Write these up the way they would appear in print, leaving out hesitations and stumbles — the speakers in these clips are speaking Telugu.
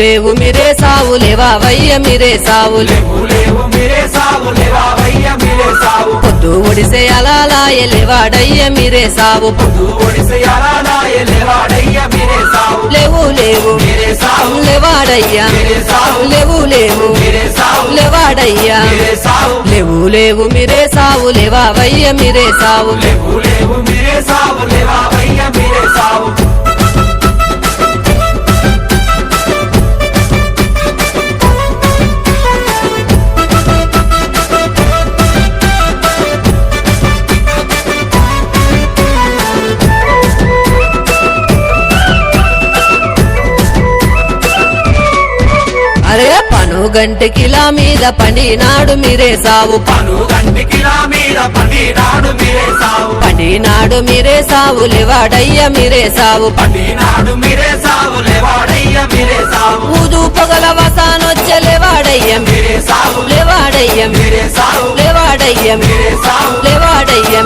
లేవు మీరే సావు లేవావయ్య మీరే సావు పొద్దు ఒడిసే అలాలాయ లేవాడయ్య మీరే సావు లేవు లేవు లేవాడయ్యా లేవు లేవు లేవాడయ్యా లేవు లేవు మీరే సావు లేవావయ్య మీరే సావు అరే పనుగంటికిలా మీద పండినాడు మీరే సావు పండినాడు మీరే సావు లేవాడయ్య మీరే సావు ఊదు పొగల వసానొచ్చే లేవాడయ్య లేవాడయ్య లేవాడయ్య లేవాడయ్య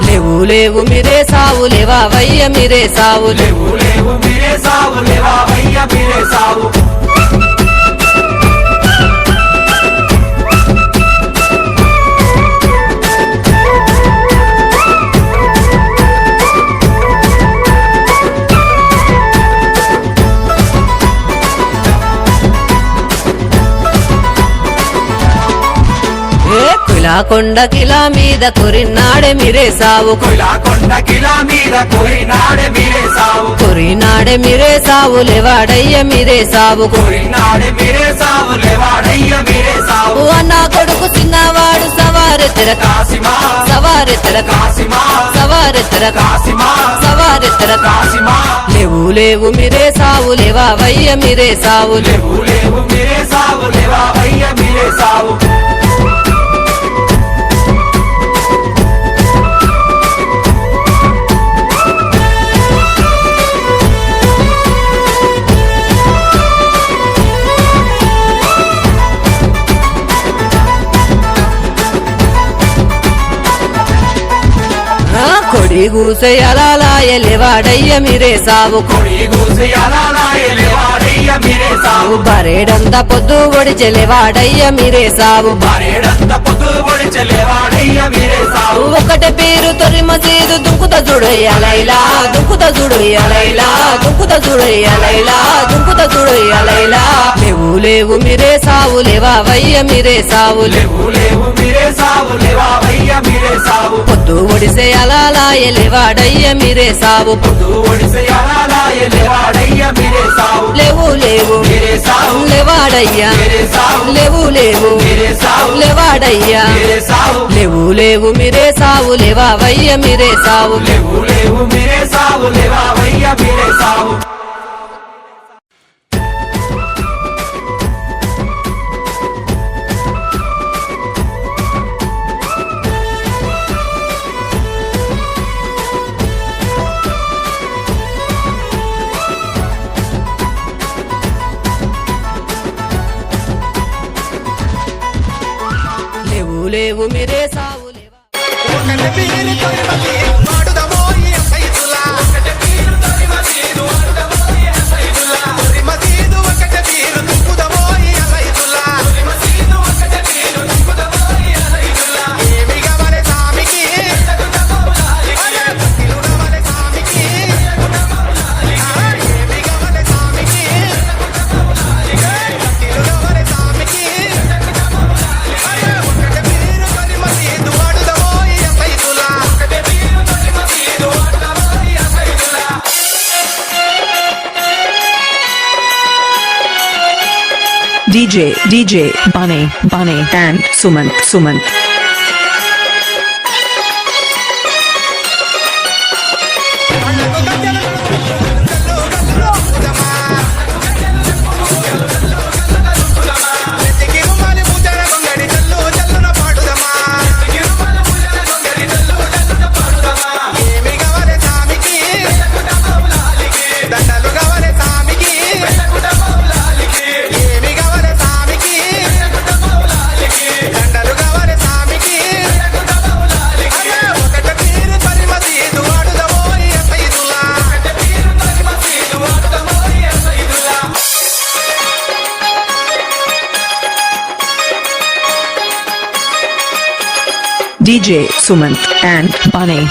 లేవు లేవు మీరే సావు లేవావయ్య మీరే సావు కొండకిలా మీద కొరినాడే మీరే సావు కొరినాడే మీరే సావు లేవాడయ్య మీరే సావు అన్న కొడుకు చిన్నవాడు సవారెత్తర సవారెత్తర సవారెత్తర సవారెత్తర లేవు లేవు మీరే సావు లేవావయ్య మీరే సావు కొడి గూసే అలాలాయ లేవాడయ్య మీరే సావు బరేడంత పొద్దు ఒడిచె లేవాడయ్య మీరే సావు ఒకటే పేరు తొలి మసీదు దుంకుత చూడయ్యలైలా దుంకుత చూడయ్యలైలా దుంకుత చూడయ్యలైలా దుంకుత చూడయ్యలైలా లేవు లేవు మీరే సావు లేవావయ్య మీరే సావు పొద్దు ఒడిసే అలాలాయ లేవాడయ్య మీరే సావు లేవు లేవు లేవాడయ్యా లేవు లేవు లేవాడయ్యా లేవు లేవు మీరే సావు లేవావయ్య మీరే సావు లేవు మీరే సావు DJ Bunny and Sumant. దండలు గవరే సామి DJ Sumant and Bunny.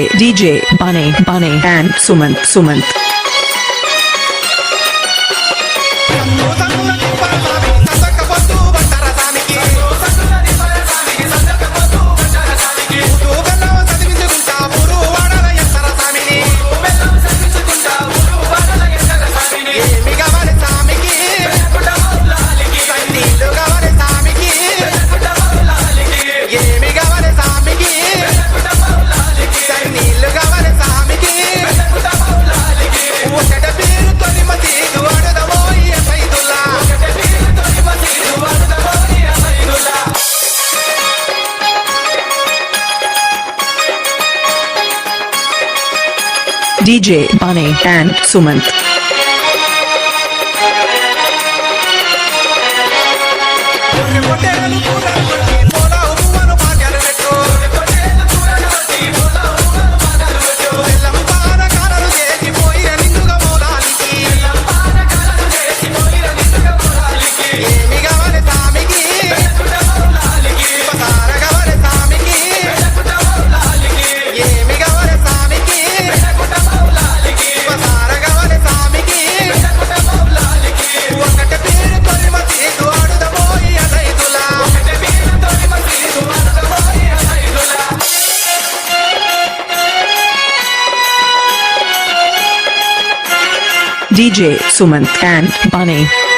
DJ Bunny and Sumant. DJ Bunny and Sumant. DJ Sumant and Bunny.